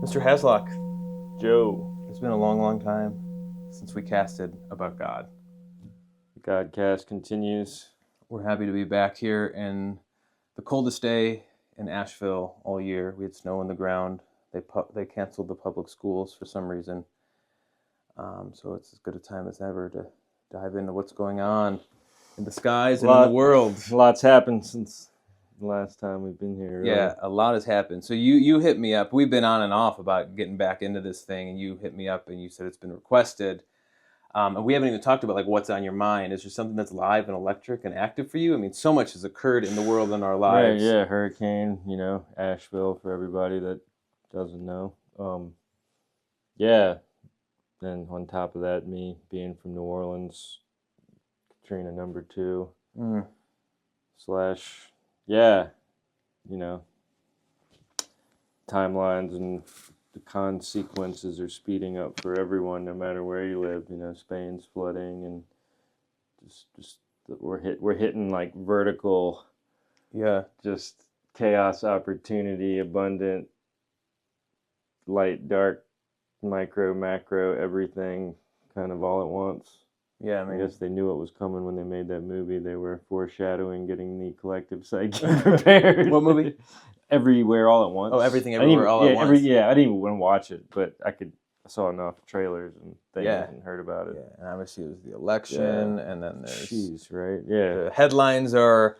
Mr. Haslock, Joe, it's been a long, long time since we casted about God. the Kast continues. We're happy to be back here in the coldest day in Asheville all year. We had snow on the ground. They canceled the public schools for some reason. So it's as good a time as ever to dive into what's going on in the skies and in the world. Lots happened since the last time we've been here. Really. Yeah, a lot has happened. So you hit me up. We've been on and off about getting back into this thing, and you hit me up and you said it's been requested. And we haven't even talked about like what's on your mind. Is there something that's live and electric and active for you? I mean, so much has occurred in the world and our lives. Yeah, hurricane, Asheville for everybody that doesn't know. Yeah, then on top of that, me being from New Orleans, Katrina #2 slash, yeah, you know, timelines and the consequences are speeding up for everyone, no matter where you live. Spain's flooding, and just we're hitting like vertical, just chaos, opportunity, abundant, light, dark, micro, macro, everything, kind of all at once. Yeah, I guess they knew it was coming when they made that movie. They were foreshadowing getting the collective psyche prepared. What movie? Everywhere All at Once. Oh, Everything Everywhere All at Once. I didn't even want to watch it, but I saw enough trailers and things and heard about it. Yeah, and obviously it was the election, and then there's... Jeez, right? Yeah. The headlines are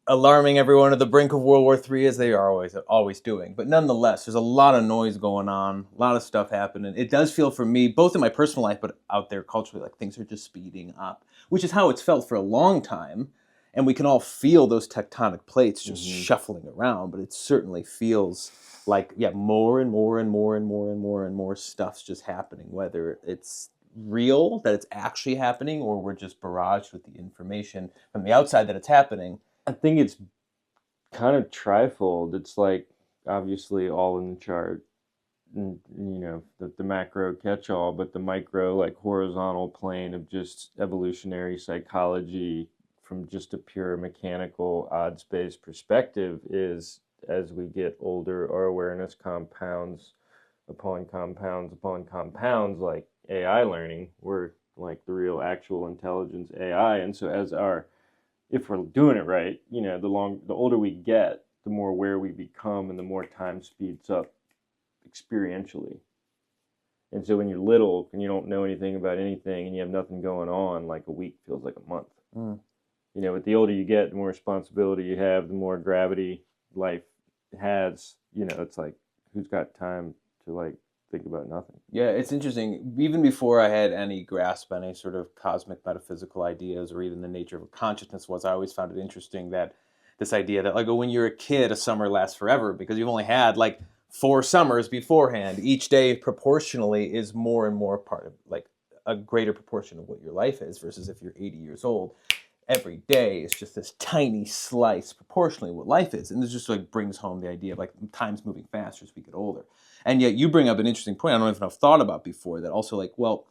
alarming everyone at the brink of World War III, as they are always doing. But nonetheless, there's a lot of noise going on, a lot of stuff happening. It does feel for me, both in my personal life, but out there culturally, like things are just speeding up, which is how it's felt for a long time. And we can all feel those tectonic plates just shuffling around, but it certainly feels like, more and more and more and more and more and more stuff's just happening, whether it's real, that it's actually happening, or we're just barraged with the information from the outside that it's happening. I think it's kind of trifold. It's like, obviously, all in the chart, and, the macro catch-all, but the micro, like, horizontal plane of just evolutionary psychology from just a pure mechanical odds-based perspective is, as we get older, our awareness compounds upon compounds upon compounds, like AI learning. We're like the real actual intelligence AI. And so if we're doing it right, the older we get, the more aware we become, and the more time speeds up experientially. And so when you're little and you don't know anything about anything and you have nothing going on, like a week feels like a month. But the older you get, the more responsibility you have, the more gravity life has. It's like, who's got time to like think about nothing? Yeah, it's interesting. Even before I had any grasp on any sort of cosmic metaphysical ideas or even the nature of consciousness I always found it interesting that this idea that like when you're a kid, a summer lasts forever because you've only had like 4 summers beforehand. Each day proportionally is more and more part of like a greater proportion of what your life is versus if you're 80 years old. Every day is just this tiny slice proportionally what life is. And this just like brings home the idea of like time's moving faster as we get older. And yet you bring up an interesting point I don't even have thought about before, that also like, well,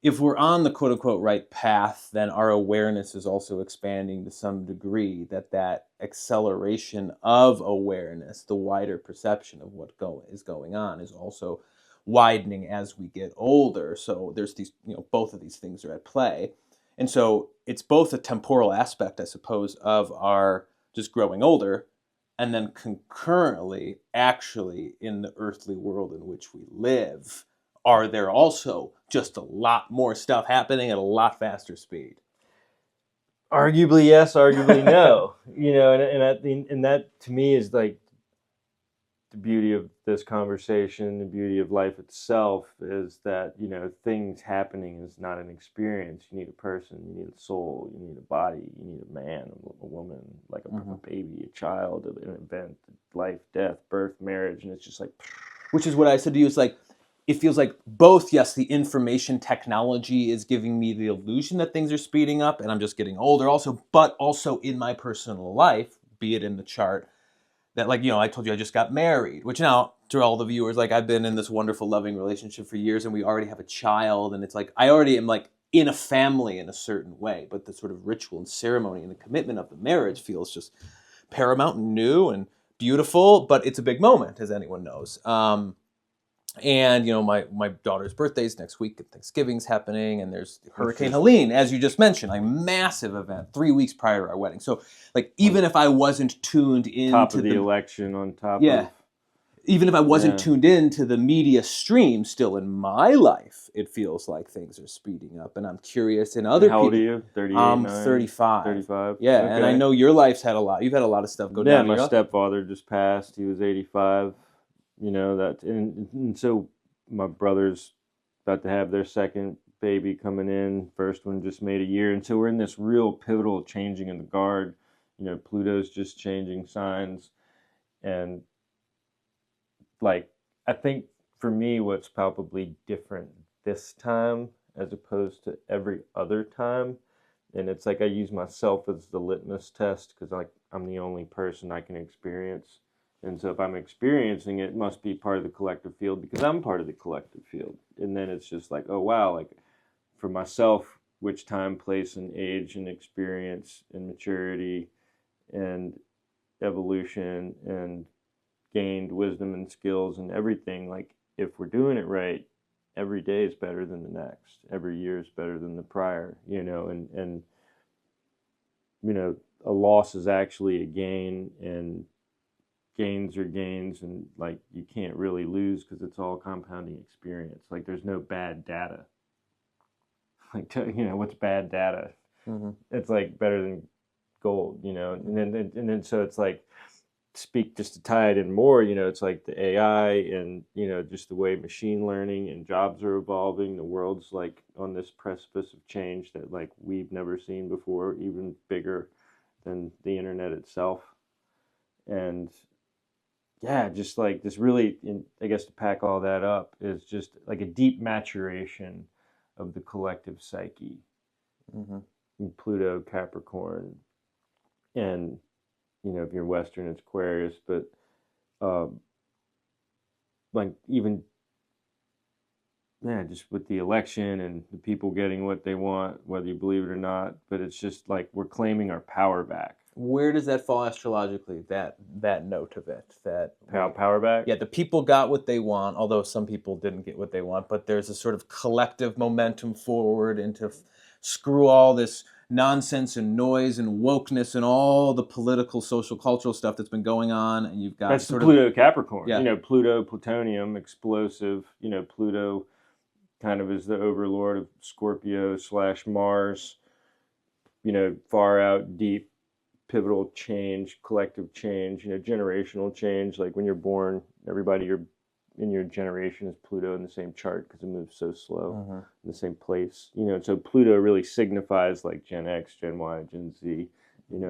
if we're on the quote unquote right path, then our awareness is also expanding to some degree, that acceleration of awareness, the wider perception of what is going on is also widening as we get older. So there's these, both of these things are at play. And so it's both a temporal aspect, I suppose, of our just growing older, and then concurrently, actually, in the earthly world in which we live, are there also just a lot more stuff happening at a lot faster speed? Arguably yes, arguably no. And that to me is like the beauty of this conversation, the beauty of life itself, is that, things happening is not an experience. You need a person, you need a soul, you need a body, you need a man, a woman, like a baby, a child, an event, life, death, birth, marriage, and it's just like... Which is what I said to you, it's like, it feels like both, yes, the information technology is giving me the illusion that things are speeding up and I'm just getting older also, but also in my personal life, be it in the chart, that like, I told you I just got married, which now to all the viewers, like I've been in this wonderful loving relationship for years and we already have a child, and it's like, I already am like in a family in a certain way, but the sort of ritual and ceremony and the commitment of the marriage feels just paramount and new and beautiful, but it's a big moment, as anyone knows. And my daughter's birthday's next week, and Thanksgiving's happening, and there's It's Hurricane just Helene, as you just mentioned, a massive event 3 weeks prior to our wedding. So like like even if I wasn't tuned top into of the the election on top yeah, of even if I wasn't yeah. tuned in to the media stream, still in my life, it feels like things are speeding up, and I'm curious in And other how old are people. you? 38, I'm 9, 35. 35? Yeah, and I Okay. know your life's had a lot. You've had a lot of stuff go Yeah, down in my your life. stepfather just passed. He was 85. That and so my brother's about to have their second baby coming in. First one just made a year. And so we're in this real pivotal changing in the guard. Pluto's just changing signs. And like I think for me what's palpably different this time as opposed to every other time, and it's like I use myself as the litmus test because like I'm the only person I can experience, and so if I'm experiencing it, it must be part of the collective field because I'm part of the collective field. And then it's just like, oh wow, like for myself, which time, place, and age, and experience, and maturity, and evolution, and gained wisdom and skills and everything, like if we're doing it right, every day is better than the next, every year is better than the prior, and a loss is actually a gain, and gains are gains, and like you can't really lose because it's all compounding experience. Like there's no bad data. Like what's bad data? Mm-hmm. It's like better than gold, and then so it's like speak just to tie it in more, it's like the AI and, just the way machine learning and jobs are evolving. The world's like on this precipice of change that like we've never seen before, even bigger than the internet itself. And yeah, just like this really, I guess to pack all that up is just like a deep maturation of the collective psyche. Mm-hmm. Pluto Capricorn, and if you're Western, it's Aquarius, but um, like even yeah, just with the election and the people getting what they want, whether you believe it or not. But it's just like we're claiming our power back. Where does that fall astrologically? That note of it, that Power back. yeah, the people got what they want, although some people didn't get what they want. But there's a sort of collective momentum forward into screw all this nonsense and noise and wokeness and all the political, social, cultural stuff that's been going on, and you've got That's the sort of Pluto Capricorn. yeah, Pluto, plutonium, explosive. Pluto kind of is the overlord of Scorpio / Mars. Far out, deep, pivotal change, collective change, generational change. Like when you're born, everybody in your generation is Pluto in the same chart because it moves so slow mm-hmm. in the same place. So Pluto really signifies like Gen X, Gen Y, Gen Z,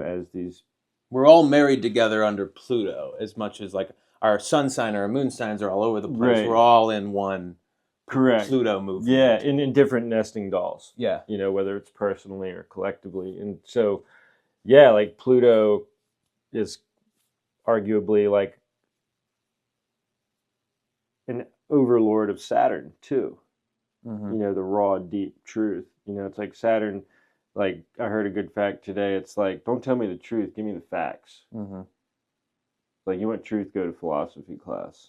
as these. We're all married together under Pluto, as much as like our sun sign or our moon signs are all over the place. Right. We're all in one Correct. Pluto movement. Yeah, in different nesting dolls. Yeah. Whether it's personally or collectively. And so, yeah, like Pluto is arguably like an overlord of Saturn too. Mm-hmm. The raw, deep truth. It's like Saturn. Like I heard a good fact today. It's like, don't tell me the truth, give me the facts. Mm-hmm. Like you want truth, go to philosophy class.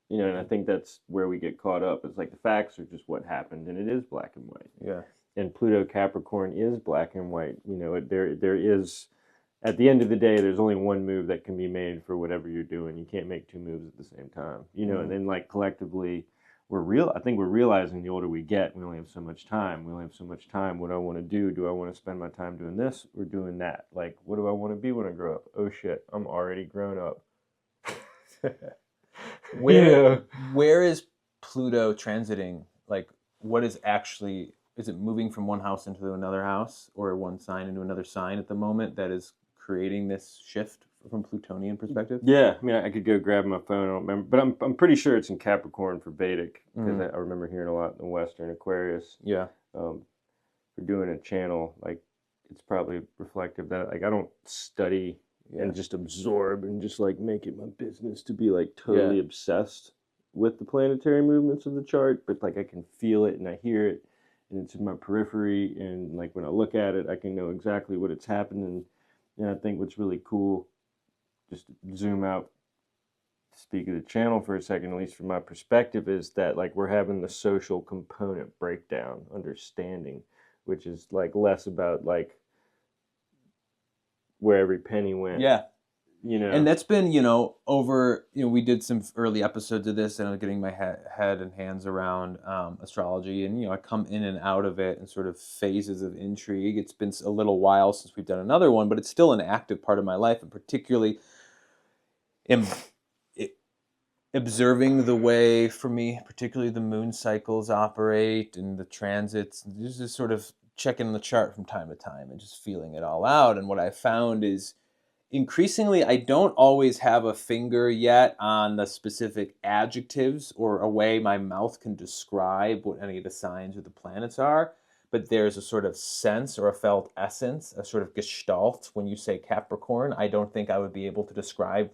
And I think that's where we get caught up. It's like the facts are just what happened, and it is black and white. Yeah. And Pluto Capricorn is black and white. There is, at the end of the day, there's only one move that can be made for whatever you're doing. You can't make two moves at the same time. And then like collectively, I think we're realizing the older we get, we only have so much time. We only have so much time. What do I want to do? Do I want to spend my time doing this or doing that? Like, what do I want to be when I grow up? Oh shit, I'm already grown up. Where is Pluto transiting? Like, what is it moving from one house into another house, or one sign into another sign at the moment that is creating this shift from Plutonian perspective? Yeah, I mean, I could go grab my phone. I don't remember, but I'm pretty sure it's in Capricorn for Vedic because I remember hearing a lot in Western Aquarius. Yeah. For doing a channel, like it's probably reflective that like I don't study and just absorb and just like make it my business to be like totally obsessed with the planetary movements of the chart, but like I can feel it and I hear it and it's in my periphery, and like when I look at it I can know exactly what it's happening. And I think what's really cool, just to zoom out speak of the channel for a second, at least from my perspective, is that like we're having the social component breakdown, understanding, which is like less about like where every penny went. Yeah. And You that's been, over, we did some early episodes of this, and I'm getting my head and hands around astrology. And, I come in and out of it in sort of phases of intrigue. It's been a little while since we've done another one, but it's still an active part of my life, and particularly im- observing the way, for me, particularly the moon cycles operate and the transits. Just sort of checking the chart from time to time and just feeling it all out. And what I found is, increasingly, I don't always have a finger yet on the specific adjectives or a way my mouth can describe what any of the signs or the planets are, but there's a sort of sense or a felt essence, a sort of gestalt. When you say Capricorn, I don't think I would be able to describe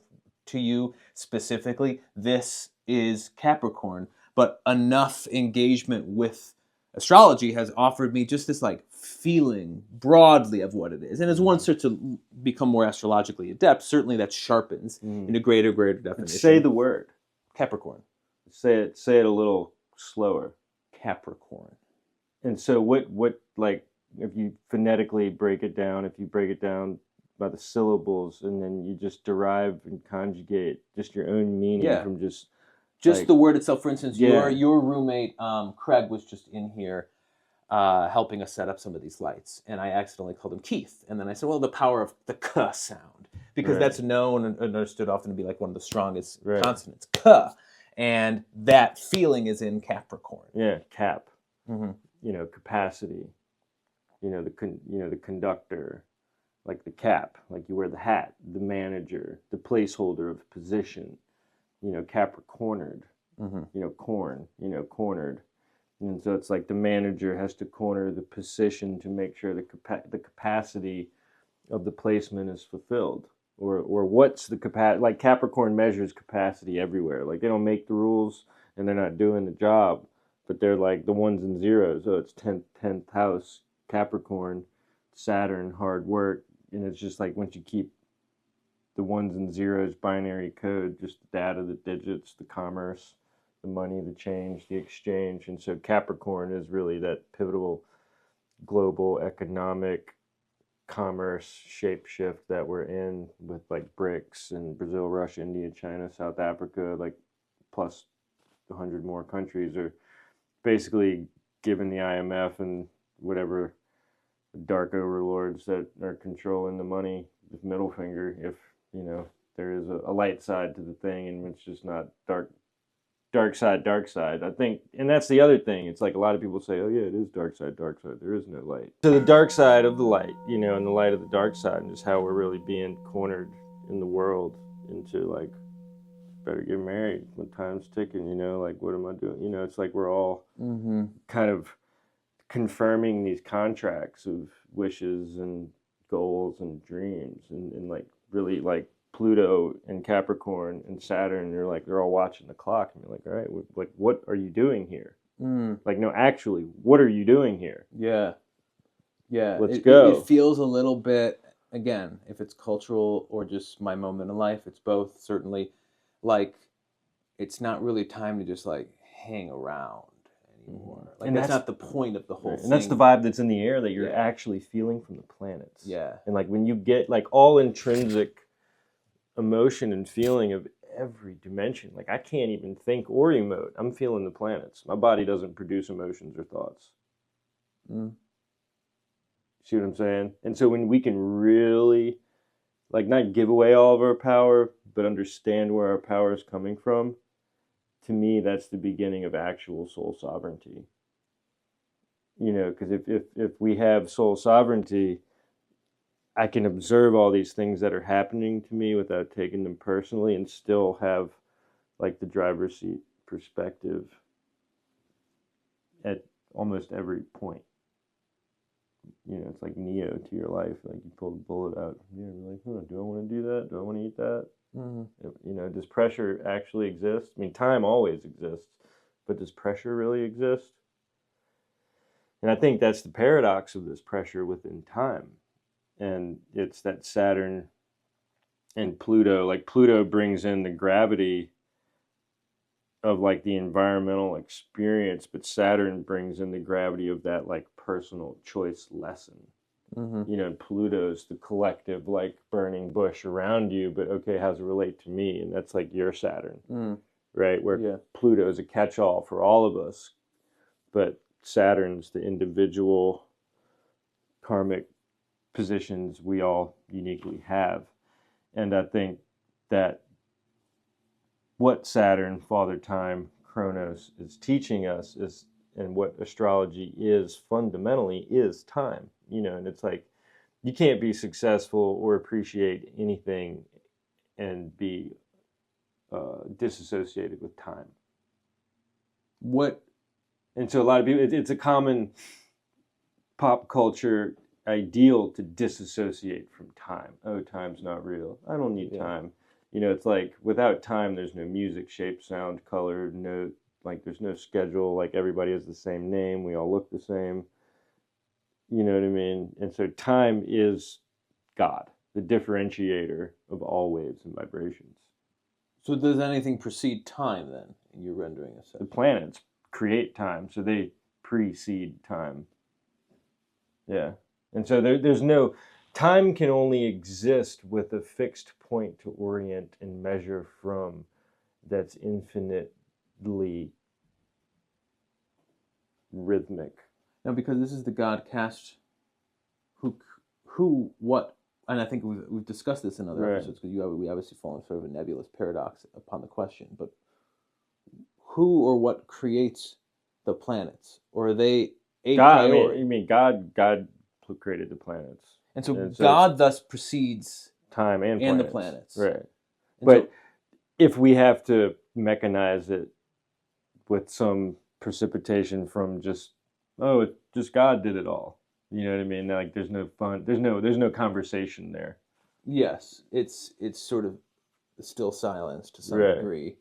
to you specifically, this is Capricorn, but enough engagement with astrology has offered me just this like feeling broadly of what it is. And as one starts to become more astrologically adept, certainly that sharpens into greater definition. Say the word. Capricorn. Say it a little slower. Capricorn. And so what like if you phonetically break it down, if you break it down by the syllables and then you just derive and conjugate just your own meaning from just like, the word itself. For instance, your roommate Craig was just in here helping us set up some of these lights, and I accidentally called him Keith. And then I said, well, the power of the K sound, because that's known and understood often to be like one of the strongest consonants, K. And that feeling is in Capricorn. Yeah, cap. Capacity. The conductor, like the cap, like you wear the hat, the manager, the placeholder of position. Capricornered. Corn. Cornered. And so it's like the manager has to corner the position to make sure the capacity of the placement is fulfilled. Or what's the capacity? Like Capricorn measures capacity everywhere. Like they don't make the rules and they're not doing the job, but they're like the ones and zeros. So it's 10th house, Capricorn, Saturn, hard work. And it's just like once you keep the ones and zeros binary code, just the data, the digits, the commerce, the money, the change, the exchange. And so Capricorn is really that pivotal global economic commerce shape shift that we're in with like BRICS and Brazil, Russia, India, China, South Africa, like plus 100 more countries are basically giving the IMF and whatever dark overlords that are controlling the money the middle finger if there is a light side to the thing and it's just not dark side. I think, and that's the other thing. It's like a lot of people say, oh yeah, it is dark side. There is no light. So the dark side of the light, and the light of the dark side, and just how we're really being cornered in the world into like, better get married when time's ticking, like what am I doing? It's like we're all kind of confirming these contracts of wishes and goals and dreams and like really like Pluto and Capricorn and Saturn, they're all watching the clock and you're like, all right, like what are you doing here? Like, no, actually, what are you doing here? Yeah. Let's go. It feels a little bit, again, if it's cultural or just my moment in life, it's both. Certainly, like, it's not really time to just like hang around anymore. Like, and that's not the point of the whole thing. And that's the vibe that's in the air that you're actually feeling from the planets. Yeah. And like when you get like all intrinsic emotion and feeling of every dimension, like I can't even think or emote. I'm feeling the planets. My body doesn't produce emotions or thoughts. See what I'm saying? And so when we can really like not give away all of our power, but understand where our power is coming from, to me, that's the beginning of actual soul sovereignty. Because if we have soul sovereignty, I can observe all these things that are happening to me without taking them personally and still have like the driver's seat perspective at almost every point. It's like Neo to your life. Like you pull the bullet out. You're like, do I want to do that? Do I want to eat that? Does pressure actually exist? I mean, time always exists, but does pressure really exist? And I think that's the paradox of this pressure within time. And it's that Saturn And Pluto, like Pluto brings in the gravity of like the environmental experience, but Saturn brings in the gravity of that like personal choice lesson. Mm-hmm. You know, Pluto's the collective like burning bush around you, but okay, how does it relate to me? And that's like your Saturn, right? Where Yeah. Pluto is a catch-all for all of us, but Saturn's the individual karmic positions we all uniquely have. And I think that what Saturn, Father Time, Chronos is teaching us is, and what astrology is fundamentally, is time. You know, and it's like you can't be successful or appreciate anything and be disassociated with time. What? And so a lot of people, it's a common pop culture ideal to disassociate from time. Oh, time's not real. I don't need time. You know, it's like without time, there's no music, shape, sound, color, note. Like there's no schedule. Like everybody has the same name. We all look the same. You know what I mean? And so time is God, the differentiator of all waves and vibrations. So does anything precede time then in your rendering of The that? planets create time, so they precede time. Yeah. And so there's no time can only exist with a fixed point to orient and measure from that's infinitely rhythmic. Now, because this is the god Kast, who, what, and I think we've discussed this in other episodes because we obviously fall in sort of a nebulous paradox upon the question, but who or what creates the planets, or are they a God, priori? you mean God created the planets. And so God thus precedes time and the planets. planets. Right. And but if we have to mechanize it with some precipitation from just God did it all. You know what I mean? Like there's no fun. There's no conversation there. Yes, it's sort of still silence to some degree.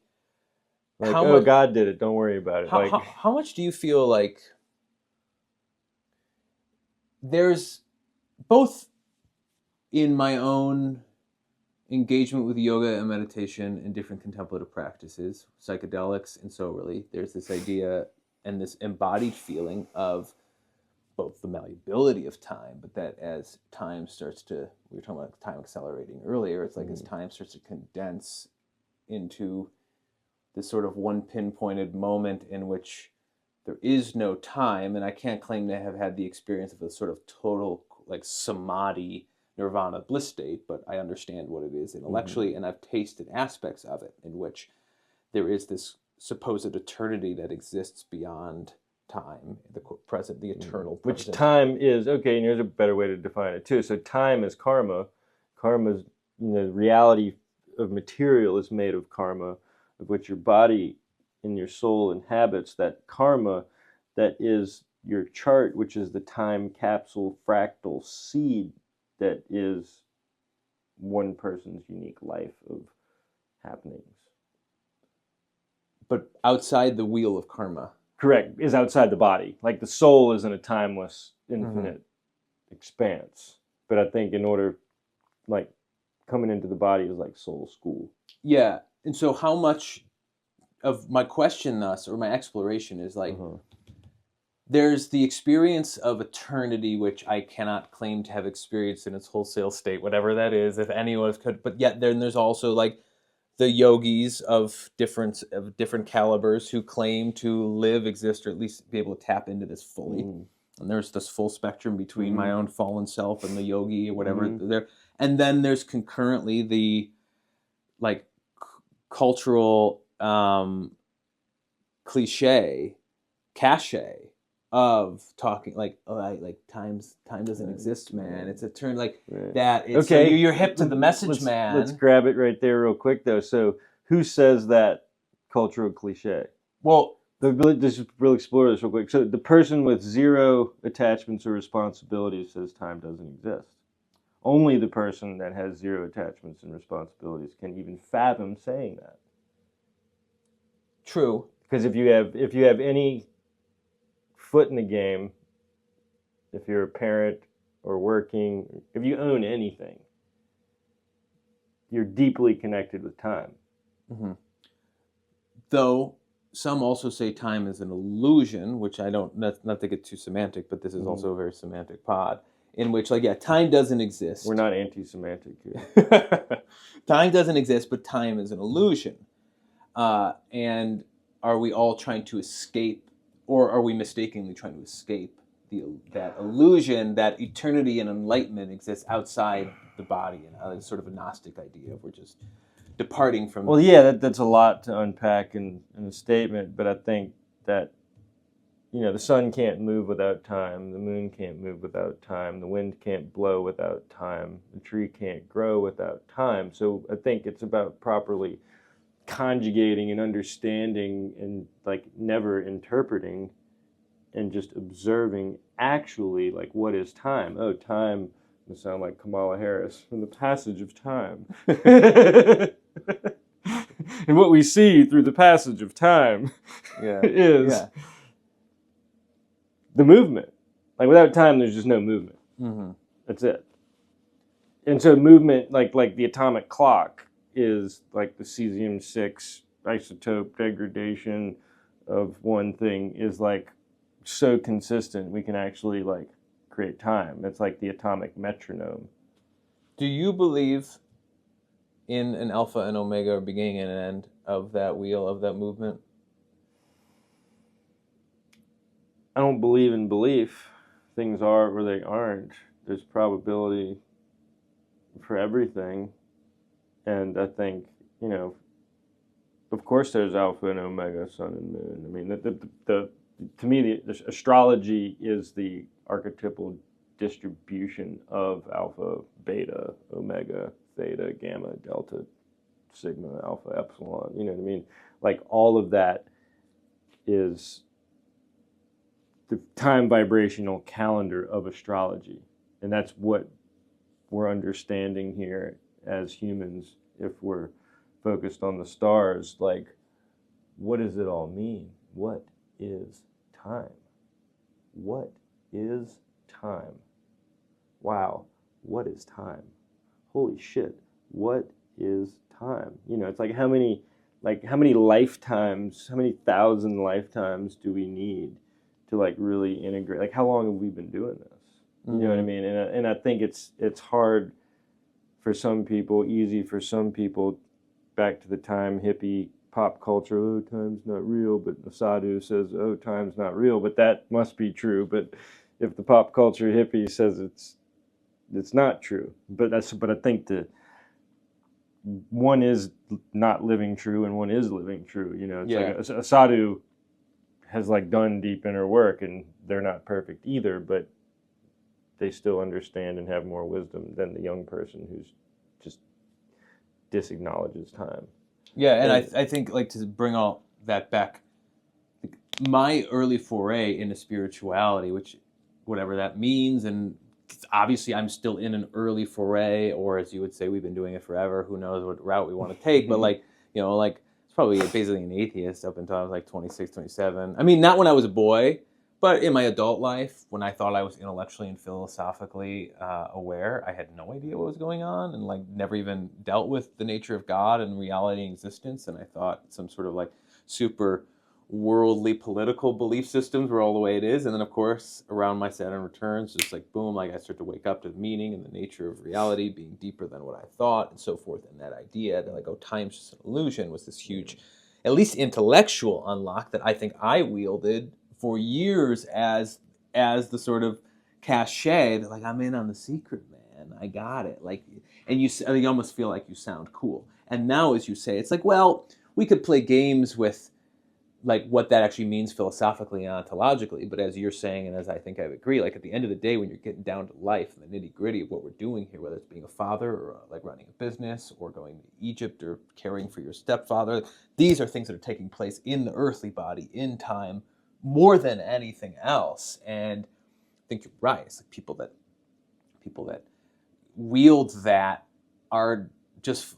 Like much, God did it. Don't worry about it. How much do you feel like there's both in my own engagement with yoga and meditation and different contemplative practices, psychedelics and so really, there's this idea and this embodied feeling of both the malleability of time, but that as time starts to, we were talking about time accelerating earlier, it's like as time starts to condense into this sort of one pinpointed moment in which there is no time, and I can't claim to have had the experience of a sort of total like samadhi nirvana bliss state, but I understand what it is intellectually, and I've tasted aspects of it in which there is this supposed eternity that exists beyond time, the present, the eternal present. Which time is, okay, and here's a better way to define it too. So time is karma. Karma's, the reality of material is made of karma, of which your body and your soul inhabits. That karma, that is your chart, which is the time capsule fractal seed that is one person's unique life of happenings. But outside the wheel of karma. Correct, is outside the body. Like the soul is in a timeless, infinite expanse. But I think in order, like, coming into the body is like soul school. Yeah. And so how much of my question thus, or my exploration is like, there's the experience of eternity, which I cannot claim to have experienced in its wholesale state, whatever that is, if anyone could. But yet then there's also like the yogis of different calibers who claim to live, exist, or at least be able to tap into this fully. And there's this full spectrum between my own fallen self and the yogi or whatever there. And then there's concurrently the like cultural cachet of talking like, time doesn't exist, man. It's a turn like that. It's, okay, so you're hip to the message, man. Let's grab it right there real quick though. So who says that cultural cliche? Well, just really explore this real quick. So the person with zero attachments or responsibilities says time doesn't exist. Only the person that has zero attachments and responsibilities can even fathom saying that. True. Because if you have any foot in the game, if you're a parent or working, if you own anything, you're deeply connected with time. Mm-hmm. Though some also say time is an illusion, which I don't, not to get too semantic, but this is also a very semantic pod, in which, like, yeah, time doesn't exist. We're not anti-semantic here. Time doesn't exist, but time is an illusion. And are we all trying to escape, or are we mistakenly trying to escape that illusion that eternity and enlightenment exists outside the body? And it's sort of a Gnostic idea of we're just departing from. Well, yeah, that's a lot to unpack in a statement, but I think that, you know, the sun can't move without time, the moon can't move without time, the wind can't blow without time, the tree can't grow without time. So I think it's about properly conjugating and understanding and like never interpreting and just observing actually like what is time. Oh, time will sound like Kamala Harris from the passage of time. And what we see through the passage of time is the movement. Like without time, there's just no movement. Mm-hmm. That's it. And so movement, like the atomic clock, is like the cesium-6 isotope degradation of one thing is like so consistent we can actually like create time. It's like the atomic metronome. Do you believe in an alpha and omega, or beginning and an end of that wheel, of that movement? I don't believe in belief. Things are or they aren't. There's probability for everything. And I think, you know, of course there's alpha and omega, sun and moon. I mean, to me, the astrology is the archetypal distribution of alpha, beta, omega, theta, gamma, delta, sigma, alpha, epsilon. You know what I mean? Like all of that is the time vibrational calendar of astrology. And that's what we're understanding here as humans, if we're focused on the stars. Like, what does it all mean? What is time? What is time? Wow, what is time? Holy shit, what is time? You know, it's like how many lifetimes, how many thousand lifetimes do we need to like really integrate? Like, how long have we been doing this? You know what I mean? And I think it's hard for some people, easy for some people. Back to the time hippie pop culture, oh, time's not real, but the sadhu says, oh, time's not real, but that must be true. But if the pop culture hippie says it's not true, but I think that one is not living true and one is living true. You know, it's like a sadhu has like done deep inner work, and they're not perfect either, but they still understand and have more wisdom than the young person who's just disacknowledges time. Yeah, and I think, like, to bring all that back, my early foray into spirituality, which whatever that means, and obviously I'm still in an early foray, or as you would say, we've been doing it forever. Who knows what route we want to take? But like, you know, like it's probably basically an atheist up until I was like 26, 27. I mean, not when I was a boy, but in my adult life, when I thought I was intellectually and philosophically aware, I had no idea what was going on, and like never even dealt with the nature of God and reality and existence. And I thought some sort of like super worldly political belief systems were all the way it is. And then, of course, around my Saturn returns, just like boom, like I start to wake up to the meaning and the nature of reality being deeper than what I thought, and so forth. And that idea that like, oh, time's just an illusion was this huge, at least intellectual unlock that I think I wielded for years as the sort of cachet that like, I'm in on the secret, man. I got it. Like, and you almost feel like you sound cool. And now, as you say, it's like, well, we could play games with like what that actually means philosophically and ontologically. But as you're saying, and as I think I agree, like at the end of the day, when you're getting down to life and the nitty gritty of what we're doing here, whether it's being a father or like running a business or going to Egypt or caring for your stepfather, these are things that are taking place in the earthly body, in time, more than anything else. And I think you're right. It's like people that wield that are just,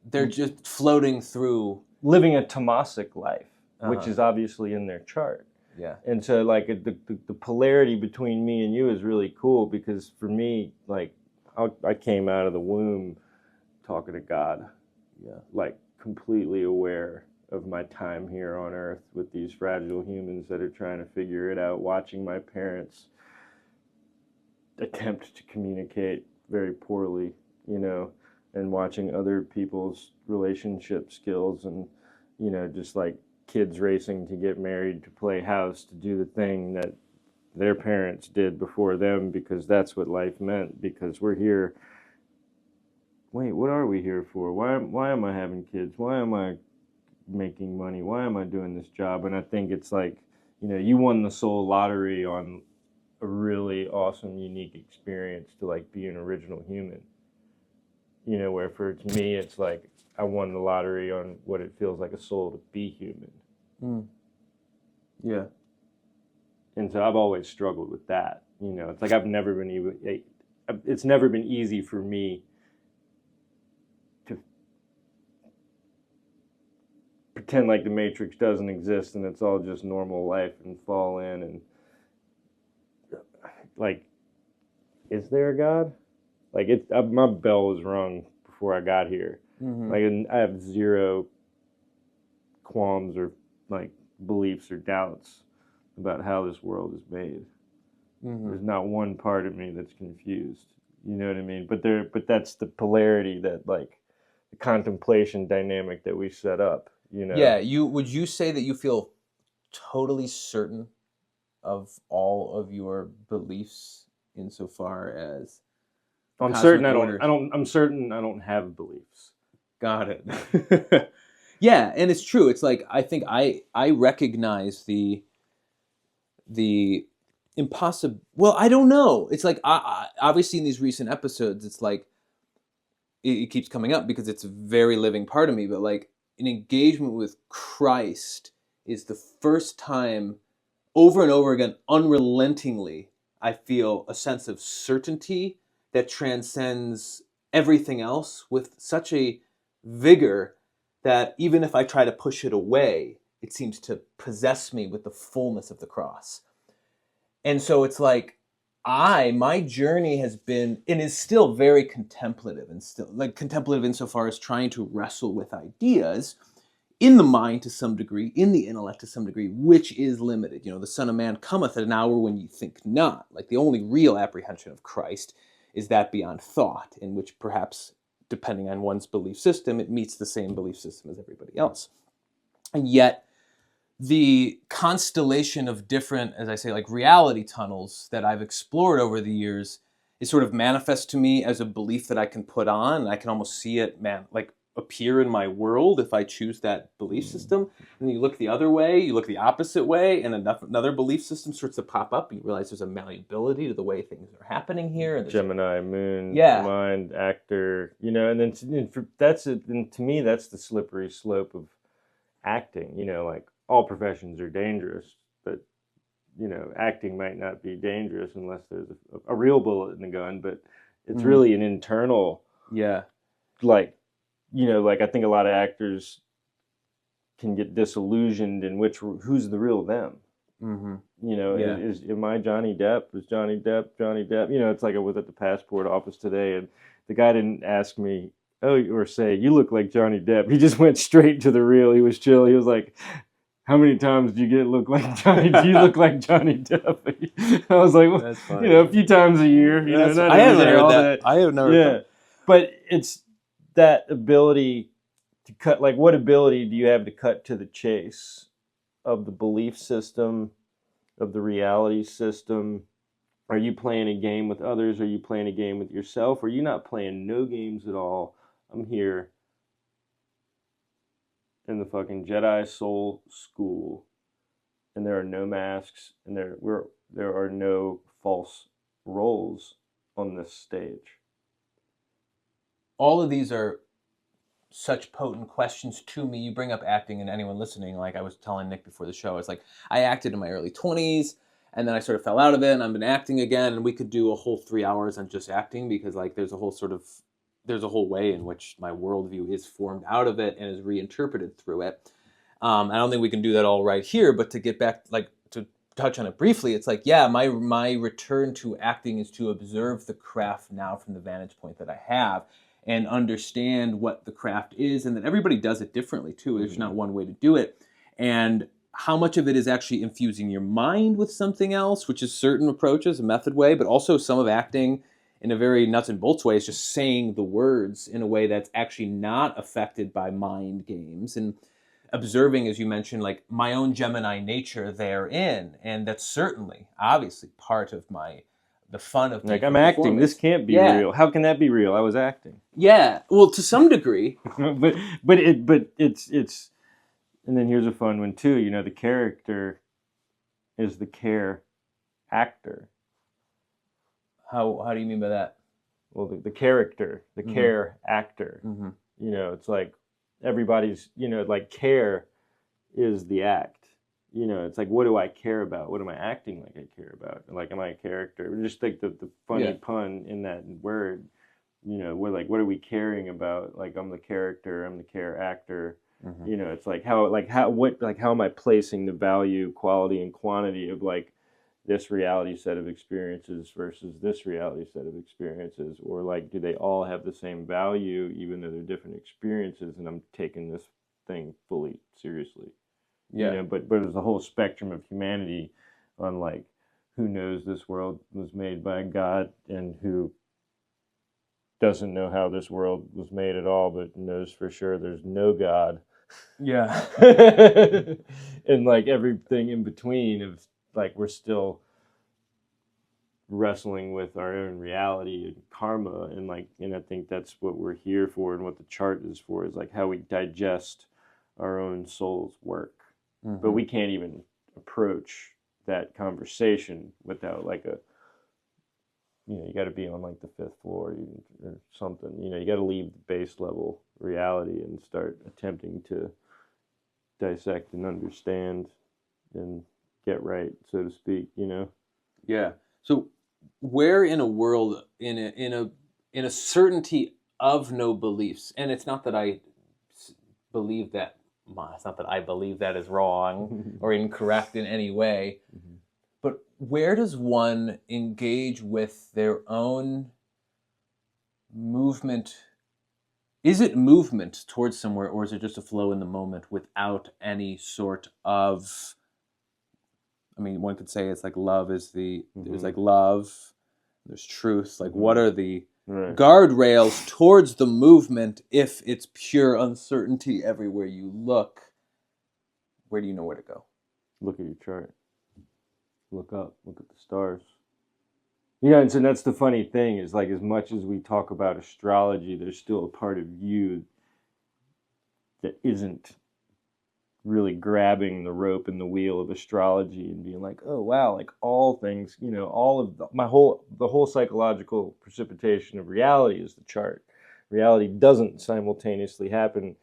they're just floating through, living a tamasic life, which is obviously in their chart. Yeah. And so like the polarity between me and you is really cool, because for me, like I came out of the womb talking to God, Yeah. like completely aware of my time here on earth with these fragile humans that are trying to figure it out, watching my parents attempt to communicate very poorly, and watching other people's relationship skills and, just like kids racing to get married, to play house, to do the thing that their parents did before them because that's what life meant, because we're here. Wait, what are we here for? Why am I having kids? Why am I making money? Why am I doing this job? And I think it's like, you won the soul lottery on a really awesome, unique experience to like be an original human. Where for me, it's like I won the lottery on what it feels like a soul to be human. Mm. Yeah. And so I've always struggled with that. It's like it's never been easy for me to pretend like the Matrix doesn't exist and it's all just normal life and fall in and like, is there a God? Like my bell was rung before I got here. Mm-hmm. Like I have zero qualms or like beliefs or doubts about how this world is made. Mm-hmm. There's not one part of me that's confused. You know what I mean? But that's the polarity, that like the contemplation dynamic that we set up. Yeah. Would you say that you feel totally certain of all of your beliefs insofar as I'm cosmic certain orders? I'm certain I don't have beliefs. Got it. Yeah, and it's true. It's like I think I recognize the impossible. Well, I don't know. It's like I obviously in these recent episodes, it's like it keeps coming up because it's a very living part of me. But like an engagement with Christ is the first time over and over again, unrelentingly, I feel a sense of certainty that transcends everything else with such a vigor that even if I try to push it away, it seems to possess me with the fullness of the cross. And so it's like my journey has been and is still very contemplative, and still like contemplative insofar as trying to wrestle with ideas in the mind to some degree, in the intellect to some degree, which is limited. The Son of Man cometh at an hour when you think not. Like the only real apprehension of Christ is that beyond thought, in which perhaps, depending on one's belief system, it meets the same belief system as everybody else. And yet, the constellation of different, as I say, like reality tunnels that I've explored over the years is sort of manifest to me as a belief that I can put on. And I can almost see it, like appear in my world if I choose that belief system. And then you look the other way, you look the opposite way, and another belief system starts to pop up, and you realize there's a malleability to the way things are happening here. And Gemini, moon, yeah, mind, actor, and then that's it. And to me, that's the slippery slope of acting. Like all professions are dangerous, but acting might not be dangerous unless there's a real bullet in the gun. But it's really an internal, like. Like I think a lot of actors can get disillusioned in who's the real them. Mm-hmm. Am I Johnny Depp? Is Johnny Depp Johnny Depp? It's like I was at the passport office today, and the guy didn't ask me, or say, you look like Johnny Depp. He just went straight to the real. He was chill. He was like, how many times do you look like Johnny? Do you look like Johnny Depp? I was like, that's funny. A few times a year. I haven't heard that. I have never. Yeah, but it's that ability to cut. Like, what ability do you have to cut to the chase of the belief system, of the reality system? Are you playing a game with others? Are you playing a game with yourself? Are you not playing no games at all? I'm here in the fucking Jedi Soul School, and there are no masks, and there are no false roles on this stage. All of these are such potent questions to me. You bring up acting, and anyone listening, like I was telling Nick before the show, it's like I acted in my early 20s, and then I sort of fell out of it, and I've been acting again, and we could do a whole 3 hours on just acting, because like there's a whole way in which my worldview is formed out of it and is reinterpreted through it. I don't think we can do that all right here, but to get back, like to touch on it briefly, it's like, yeah, my return to acting is to observe the craft now from the vantage point that I have. and understand what the craft is, and that everybody does it differently too. There's Mm-hmm. not one way to do it. And how much of it is actually infusing your mind with something else, which is certain approaches, a method way, but also some of acting in a very nuts and bolts way is just saying the words in a way that's actually not affected by mind games, and observing, as you mentioned, like my own Gemini nature therein. And that's certainly, obviously, part of the fun of Like, making I'm a acting. This performance. can't be Yeah. real. How can that be real? I was acting. Yeah. Well, to some degree. but it's and then here's a fun one too. You know, the character is the care actor. How do you mean by that? Well, the character, the Mhm. care actor. Mm-hmm. You know, it's like everybody's. You know, like care is the act. You know, it's like, what do I care about? What am I acting like I care about? Like, am I a character? Just like the funny Yeah. pun in that word. You know, we're like, what are we caring about? Like, I'm the character, I'm the care actor. Mm-hmm. You know, it's like how am I placing the value, quality, and quantity of like this reality set of experiences versus this reality set of experiences, or like, do they all have the same value even though they're different experiences? And I'm taking this thing fully seriously. Yeah. You know, but there's a whole spectrum of humanity on like who knows this world was made by God and who doesn't know how this world was made at all, but knows for sure there's no God. Yeah. And like everything in between of like we're still wrestling with our own reality and karma, and like, and I think that's what we're here for, and what the chart is for, is like how we digest our own soul's work. Mm-hmm. But we can't even approach that conversation without like a, you know, you got to be on like the fifth floor or something. You know, you got to leave the base level reality and start attempting to dissect and understand and get right, so to speak. You know. Yeah. So where in a world, in a certainty of no beliefs, and it's not that believe that, it's not that I believe that is wrong or incorrect in any way, Mm-hmm. but where does one engage with their own movement? Is it movement towards somewhere, or is it just a flow in the moment without any sort of, I mean, one could say it's like love is there's like love, there's truth. Like, what are the Right. guardrails towards the movement if it's pure uncertainty everywhere you look? Where do you know where to go? Look at your chart. Look up. Look at the stars. You know, and so that's the funny thing is like, as much as we talk about astrology, there's still a part of you that isn't really grabbing the rope and the wheel of astrology and being like, oh wow, like all things, you know, all of the whole psychological precipitation of reality is the chart. Reality doesn't simultaneously happen.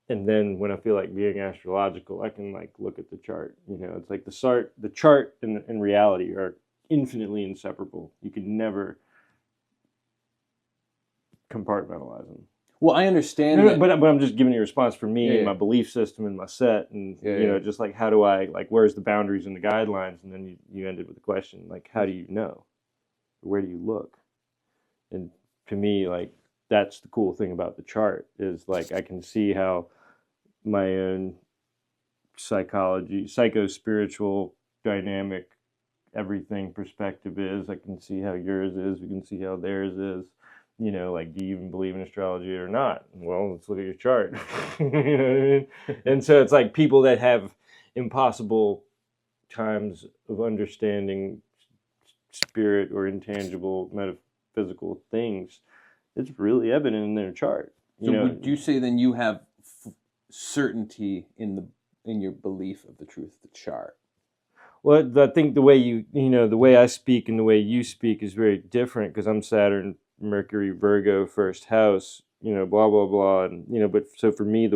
And then when I feel like being astrological, I can like look at the chart. You know, it's like the chart and reality are infinitely inseparable. You could never compartmentalize them. Well, I understand that. But I'm just giving you a response for me, Yeah. my belief system and my set, and Yeah, you know, yeah. just like how do I like, where's the boundaries and the guidelines, and then you ended with the question like, how do you know? Where do you look? And to me, like that's the cool thing about the chart is like I can see how my own psychology, psycho-spiritual dynamic, everything perspective is. I can see how yours is. We can see how theirs is. You know, like, do you even believe in astrology or not? Well, let's look at your chart. You know what I mean? And so it's like people that have impossible times of understanding spirit or intangible metaphysical things, it's really evident in their chart. So would you say then you have certainty in your belief of the truth of the chart? Well, I think the way the way I speak and the way you speak is very different because I'm Saturn, Mercury, Virgo, first house, you know, blah, blah, blah. And, you know, but so for me,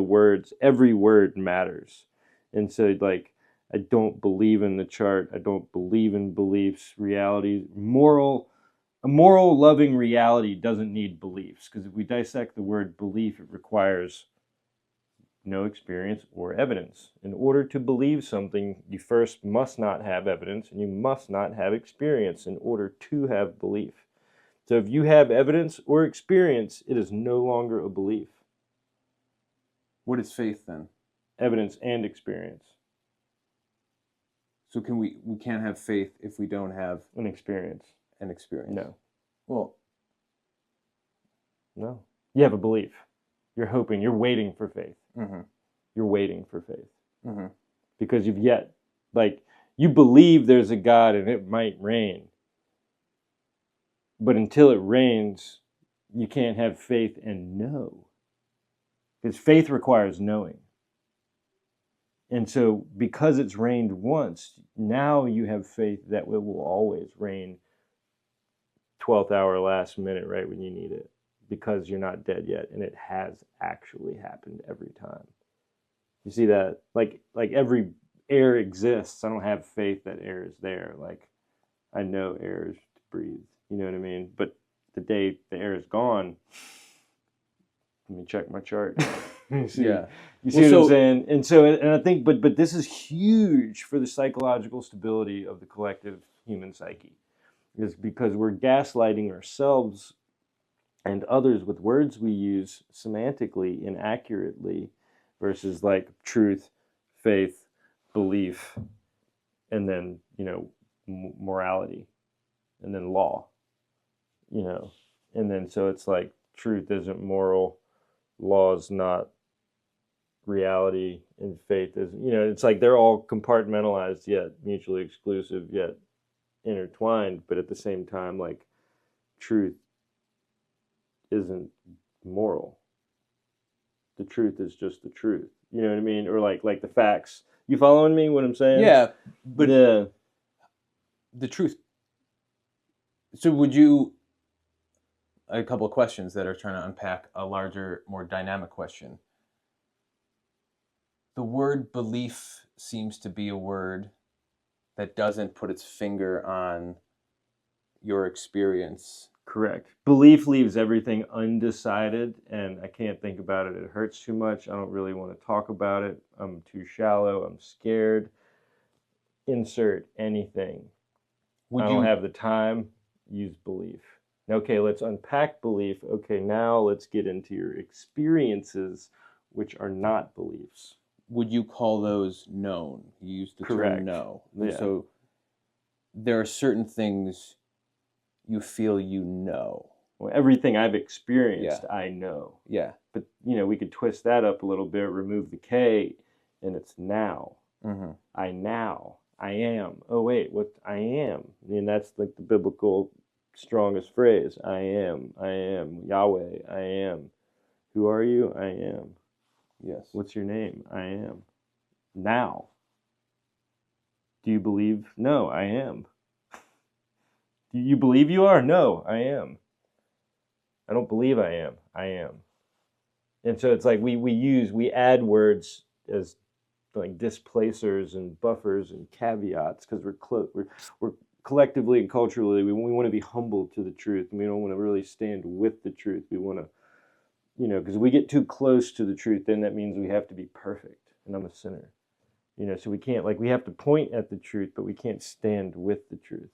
every word matters. And so, like, I don't believe in the chart. I don't believe in beliefs, reality, a moral, loving reality doesn't need beliefs because if we dissect the word belief, it requires no experience or evidence. In order to believe something, you first must not have evidence and you must not have experience in order to have belief. So if you have evidence or experience, it is no longer a belief. What is faith then? Evidence and experience. So we can't have faith if we don't have An experience. an experience? No. Well, no. You have a belief. You're hoping. You're waiting for faith. mm-hmm. You're waiting for faith. Mm-hmm. Because you've yet, like, you believe there's a God and it might rain. But until it rains, you can't have faith and know. Because faith requires knowing. And so because it's rained once, now you have faith that it will always rain 12th hour last minute right when you need it. Because you're not dead yet. And it has actually happened every time. You see that? Like every air exists. I don't have faith that air is there. Like, I know air is to breathe. You know what I mean? But the day the air is gone, let me check my chart. You see what I'm saying? And I think, but this is huge for the psychological stability of the collective human psyche, is because we're gaslighting ourselves and others with words we use semantically inaccurately, versus like truth, faith, belief, and then morality, and then law, and then so it's like truth isn't moral, law is not reality, and faith isn't, it's like they're all compartmentalized yet mutually exclusive yet intertwined, but at the same time, like, truth isn't moral. The truth is just the truth. You know what I mean? Or like the facts. You following me what I'm saying? Yeah, but yeah. The truth. So would you, a couple of questions that are trying to unpack a larger, more dynamic question. The word belief seems to be a word that doesn't put its finger on your experience. Correct. Belief leaves everything undecided, and I can't think about it. It hurts too much. I don't really want to talk about it. I'm too shallow. I'm scared. Insert anything. I don't have the time. Use belief. Okay, let's unpack belief. Okay, now let's get into your experiences, which are not beliefs. Would you call those known? You used the term know. Yeah. So there are certain things you feel you know. Well, everything I've experienced, I know. Yeah. But, we could twist that up a little bit, remove the K, and it's now. Mm-hmm. I am. Oh, wait, what? I am. And that's like the biblical strongest phrase. I am. Yahweh, I am. Who are you? I am. Yes. What's your name? I am. Now. Do you believe? No, I am. Do you believe you are? No, I am. I don't believe I am. I am. And so it's like we add words as like displacers and buffers and caveats because we're collectively and culturally we want to be humble to the truth, and we don't want to really stand with the truth. We want to, because we get too close to the truth, then that means we have to be perfect, and I'm a sinner, so we can't, like, we have to point at the truth, but we can't stand with the truth.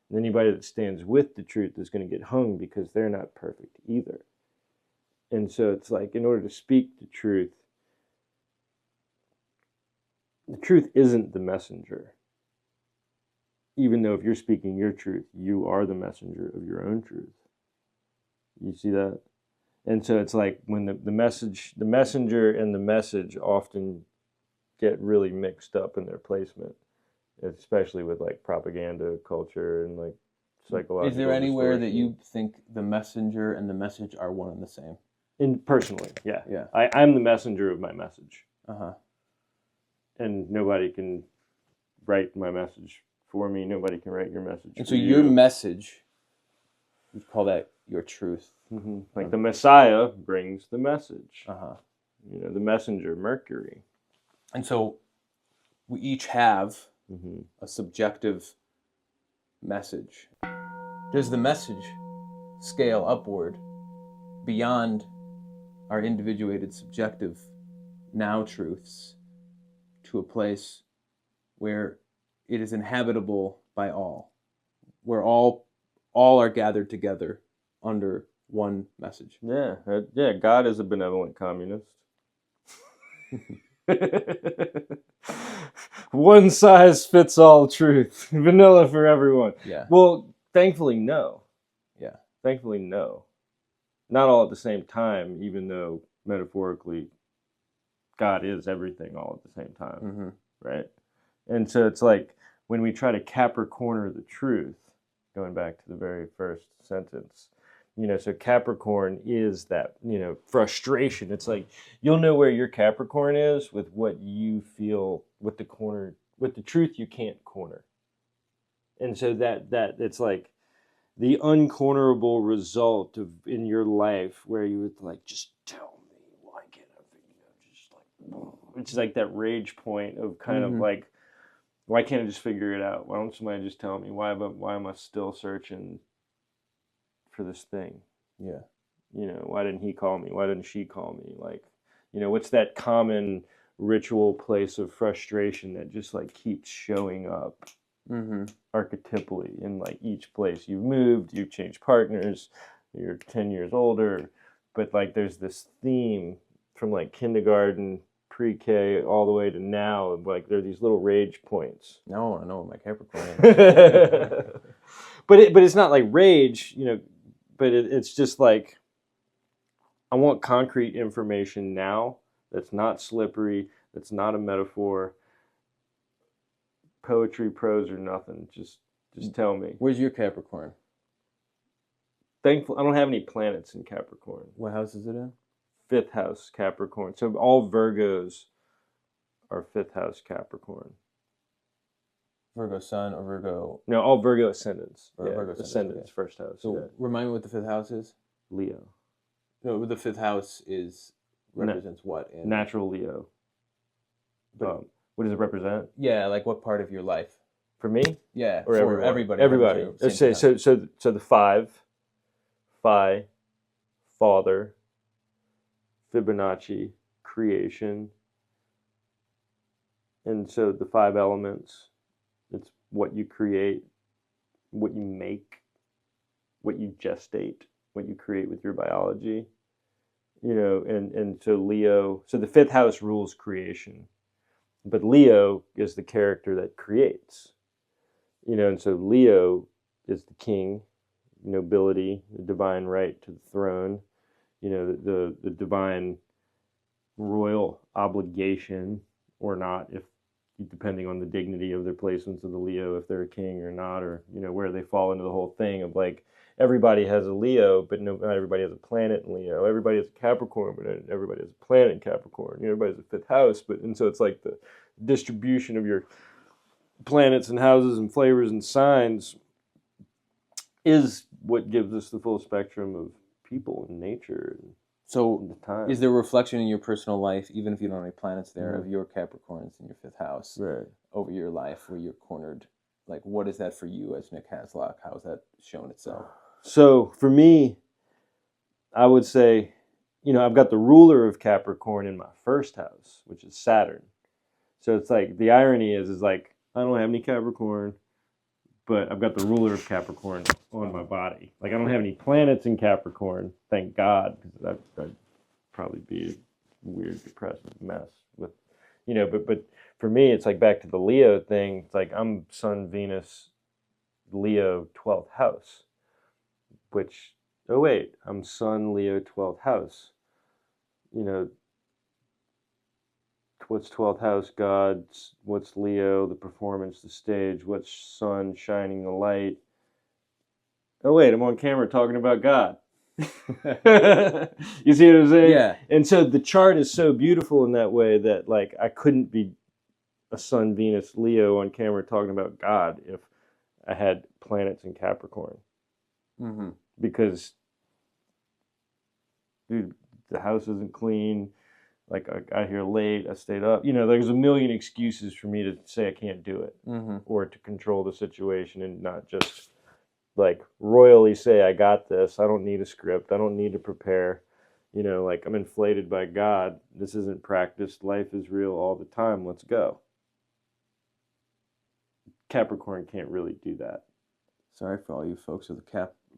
And anybody that stands with the truth is going to get hung because they're not perfect either. And so it's like, in order to speak the truth isn't the messenger. Even though if you're speaking your truth, you are the messenger of your own truth. You see that? And so it's like when the messenger and the message often get really mixed up in their placement, especially with like propaganda culture and like psychological. Is there anywhere that you think the messenger and the message are one and the same? Personally, yeah. Yeah. I'm the messenger of my message. Uh-huh. And nobody can write my message for me. Nobody can write your message. And so your message, we call that your truth. Mm-hmm. Like the Messiah brings the message. Uh-huh. The messenger, Mercury. And so we each have a subjective message. Does the message scale upward beyond our individuated subjective now truths to a place where it is inhabitable by all, where all are gathered together under one message. Yeah, yeah. God is a benevolent communist. One size fits all truth. Vanilla for everyone. Yeah. Well, thankfully, no. Yeah. Thankfully, no. Not all at the same time, even though metaphorically God is everything all at the same time. Mm-hmm. Right? And so it's like when we try to Capricorner the truth, going back to the very first sentence, so Capricorn is that, frustration. It's like you'll know where your Capricorn is with what you feel with the truth you can't corner. And so that it's like the uncornerable result of in your life where you would like, just tell me, why can't I figure it out? Just like, which is like that rage point of kind of like, why can't I just figure it out? Why don't somebody just tell me? Why am I still searching for this thing? Yeah. Why didn't he call me? Why didn't she call me? Like, what's that common ritual place of frustration that just like keeps showing up archetypally in like each place you've moved, you've changed partners, you're 10 years older, but like there's this theme from like kindergarten, pre-K, all the way to now. Like there are these little rage points. No, I know what my Capricorn is. but it's not like rage, but it's just like I want concrete information now that's not slippery, that's not a metaphor, poetry, prose, or nothing. Just tell me. Where's your Capricorn? Thankfully, I don't have any planets in Capricorn. What house is it in? 5th house Capricorn. So all Virgos are 5th house Capricorn. Virgo sun or Virgo? No, all Virgo ascendants. Or yeah, Virgo ascendants, okay. 1st house. So yeah. remind me what the 5th house is? Leo. No, the 5th house represents what? Natural Leo. But what does it represent? Yeah, like what part of your life? For me? Yeah, or for everybody. Everybody. Let's say so the 5, Phi, Father, Fibonacci, creation. And so the 5 elements, it's what you create, what you make, what you gestate, what you create with your biology. And so Leo, so the 5th house rules creation. But Leo is the character that creates. And so Leo is the king, nobility, the divine right to the throne, the divine royal obligation or not, if depending on the dignity of their placements of the Leo, if they're a king or not, or where they fall into the whole thing of like everybody has a Leo, but not everybody has a planet in Leo. Everybody has a Capricorn, but not everybody has a planet in Capricorn. Everybody has a 5th house, and so it's like the distribution of your planets and houses and flavors and signs is what gives us the full spectrum of people and nature. So is there a reflection in your personal life, even if you don't have any planets there, of your Capricorns in your 5th house over your life where you're cornered? Like, what is that for you as Nick Haslock? How has that shown itself? So for me, I would say, I've got the ruler of Capricorn in my 1st house, which is Saturn. So it's like the irony is like I don't have any Capricorn, but I've got the ruler of Capricorn on my body. Like I don't have any planets in Capricorn, thank God, because I'd probably be a weird, depressive mess with, But for me, it's like back to the Leo thing. It's like I'm Sun, Venus, Leo, 12th house, which I'm Sun, Leo, 12th house. What's 12th house? God. What's Leo? The performance, the stage. What's sun? Shining the light. Oh wait, I'm on camera talking about God. You see what I'm saying? Yeah. And so the chart is so beautiful in that way that like I couldn't be a Sun, Venus, Leo on camera talking about God if I had planets in Capricorn. Because, dude, the house isn't clean. Like I got here late, I stayed up. There's a million excuses for me to say I can't do it or to control the situation and not just like royally say I got this. I don't need a script. I don't need to prepare. Like I'm inflated by God. This isn't practiced. Life is real all the time. Let's go. Capricorn can't really do that. Sorry for all you folks with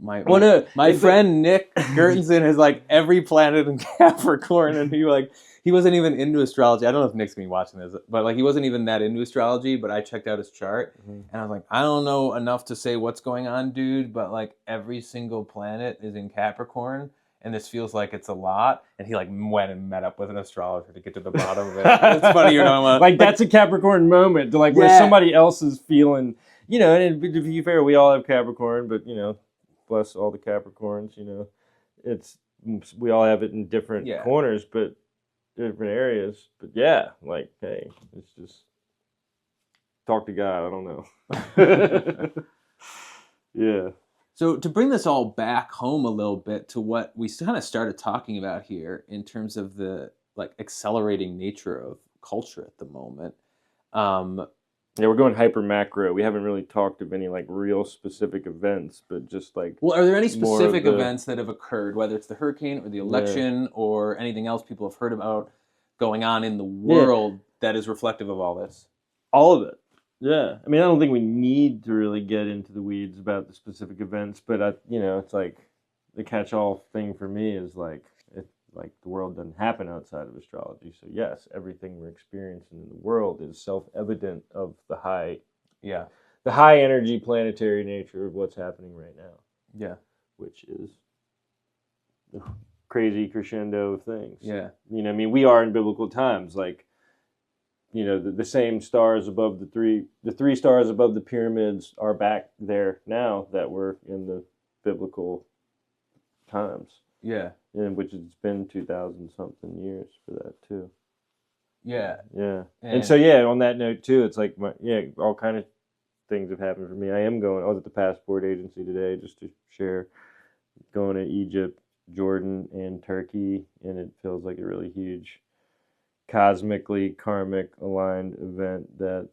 My Well, my, no, my friend Nick Gertensen has like every planet in Capricorn, and he wasn't even into astrology. I don't know if Nick's been watching this, but like he wasn't even that into astrology. But I checked out his chart, and I was like, I don't know enough to say what's going on, dude. But like every single planet is in Capricorn, and this feels like it's a lot. And he like went and met up with an astrologer to get to the bottom of it. It's funny, you're talking about like that's a Capricorn moment, to like where Yeah. somebody else is feeling, you know. And to be fair, we all have Capricorn, but you know, bless all the Capricorns, you know, it's we all have it in different Yeah. corners, but different areas. But yeah, like hey, it's just talk to God. I don't know. Yeah. So to bring this all back home a little bit to what we kind of started talking about here in terms of the like accelerating nature of culture at the moment. Yeah, we're going hyper macro. We haven't really talked of any like real specific events, but just like Well, are there any more of specific the- events that have occurred, whether it's the hurricane or the election or anything else people have heard about going on in the world that is reflective of all this? all of it. Yeah, I mean, I don't think we need to really get into the weeds about the specific events, but you know, it's like the catch-all thing for me is like the world doesn't happen outside of astrology. So yes, everything we're experiencing in the world is self-evident of the high energy planetary nature of what's happening right now. Yeah, which is a crazy crescendo of things. Yeah, you know, I mean, we are in biblical times, like. You know, the same stars above the three stars above the pyramids are back there now that were in the biblical times. Yeah. And which it's been 2,000 something years for that too. Yeah. Yeah. And so, yeah, on that note too, it's like, all kind of things have happened for me. I was at the passport agency today just to share, going to Egypt, Jordan, and Turkey. And it feels like a really huge cosmically karmic aligned event that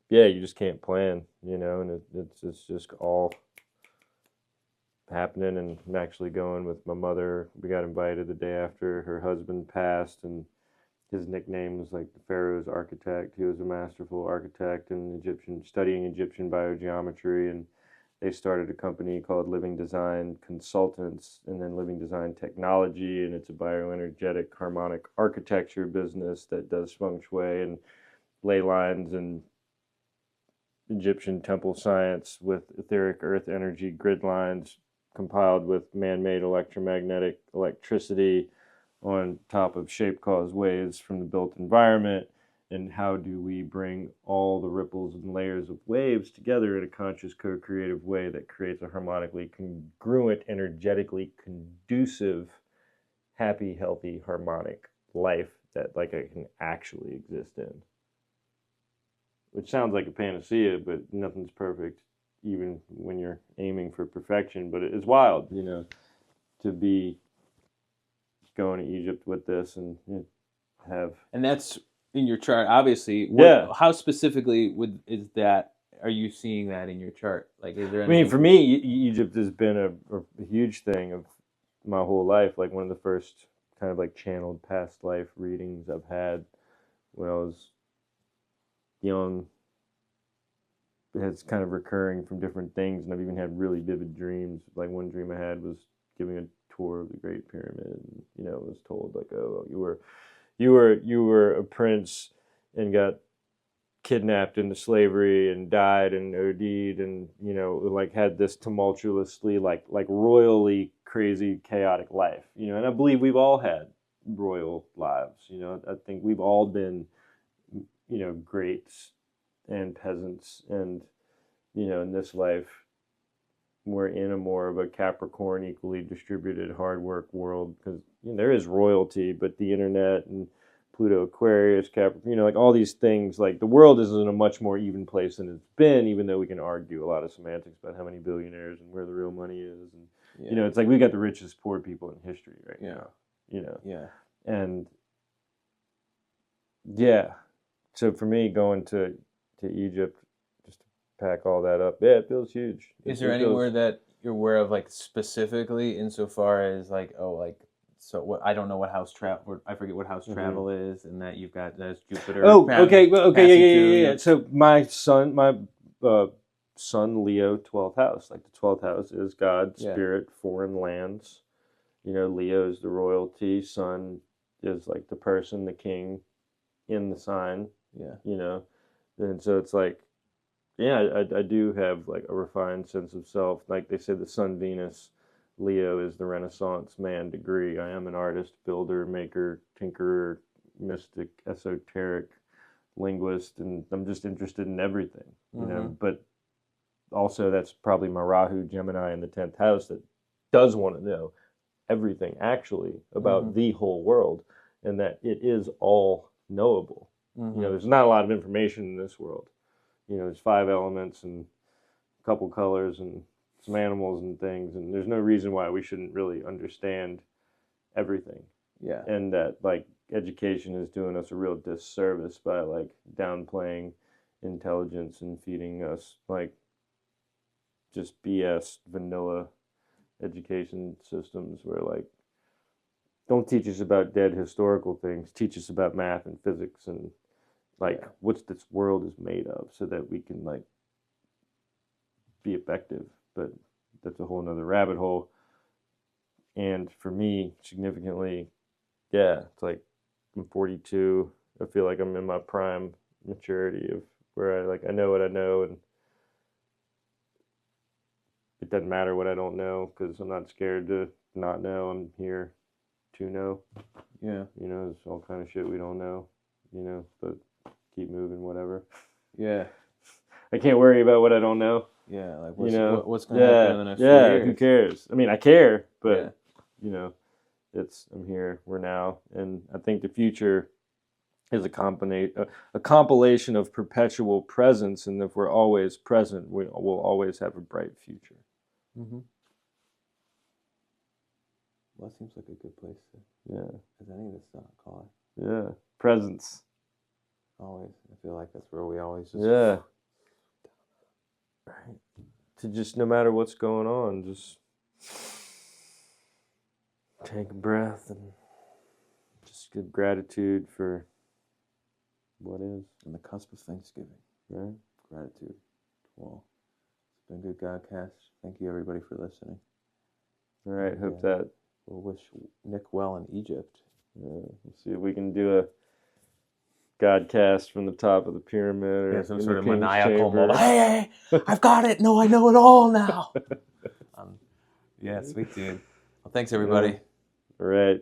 you just can't plan, you know, and it's just all happening. And I'm actually going with my mother. We got invited the day after her husband passed, and his nickname was like the Pharaoh's architect. He was a masterful architect and studying Egyptian biogeometry, and they started a company called Living Design Consultants and then Living Design Technology, and it's a bioenergetic harmonic architecture business that does feng shui and ley lines and Egyptian temple science with etheric earth energy grid lines compiled with man-made electromagnetic electricity on top of shape-caused waves from the built environment. And how do we bring all the ripples and layers of waves together in a conscious, co-creative way that creates a harmonically congruent, energetically conducive, happy, healthy, harmonic life that like I can actually exist in? Which sounds like a panacea, but nothing's perfect, even when you're aiming for perfection. But it's wild, you know, to be going to Egypt with this and have. And that's in your chart, obviously. How specifically are you seeing that in your chart? Like, is there anything? I mean, for me, Egypt has been a huge thing of my whole life. Like one of the first kind of like channeled past life readings I've had when I was young. It's kind of recurring from different things, and I've even had really vivid dreams. Like one dream I had was giving a tour of the Great Pyramid, and you know, it was told like, oh, you were a prince and got kidnapped into slavery and died and OD'd, and you know, like had this tumultuously like royally crazy chaotic life, you know. And I believe we've all had royal lives, you know. I think we've all been, you know, greats and peasants, and you know, in this life we're in a more of a Capricorn, equally distributed hard work world, because you know, there is royalty, but the internet and Pluto Aquarius, Capricorn, you know, like all these things, like the world is in a much more even place than it's been, even though we can argue a lot of semantics about how many billionaires and where the real money is, and you know, it's like we got the richest poor people in history right now, you know. And so for me, going to Egypt just to pack all that up, it feels huge. Is there anywhere that you're aware of, like specifically, insofar as like, oh, like, so what? I don't know what house travel. I forget what house travel is, and that you've got that's Jupiter. Okay, yeah. So my son, Sun, Leo, 12th house. Like the 12th house is God, Yeah. spirit, foreign lands. You know, Leo is the royalty. Sun is like the person, the king in the sign. Yeah. You know, and so it's like, yeah, I do have like a refined sense of self. Like they say, the Sun, Venus, Leo is the Renaissance man degree. I am an artist, builder, maker, tinkerer, mystic, esoteric, linguist, and I'm just interested in everything, you know. But also, that's probably my Rahu Gemini in the 10th house that does want to know everything actually about the whole world, and that it is all knowable. You know, there's not a lot of information in this world. You know, there's 5 elements and a couple colors and some animals and things, and there's no reason why we shouldn't really understand everything. Yeah. And that like education is doing us a real disservice by like downplaying intelligence and feeding us like just BS vanilla education systems where like don't teach us about dead historical things, teach us about math and physics and like what this world is made of, so that we can like be effective. But that's a whole nother rabbit hole. And for me, significantly, yeah, it's like I'm 42. I feel like I'm in my prime maturity of where I know what I know, and it doesn't matter what I don't know because I'm not scared to not know. I'm here to know. Yeah. You know, there's all kind of shit we don't know, you know, but keep moving, whatever. Yeah. I can't worry about what I don't know. Yeah. Like You know, what's going to happen in the next few yeah, years? who cares? I mean, I care, but Yeah. you know, I'm here, we're now, and I think the future is a compilation of perpetual presence, and if we're always present, we'll always have a bright future. Well, that seems like a good place to. Yeah. As any of this call it. Yeah. Presence. Always. I feel like that's where we always just. Yeah. Right. To just, no matter what's going on, just take a breath and just give gratitude for what is. On the cusp of Thanksgiving. Right. Gratitude. Well, it's been good, God Kast. Thank you, everybody, for listening. All right. Hope that. We'll wish Nick well in Egypt. We'll see if we can do a Godcast from the top of the pyramid, or some sort of maniacal chamber. moment. Hey, I've got it. No, I know it all now. Yeah, sweet dude. Well, thanks, everybody. All right.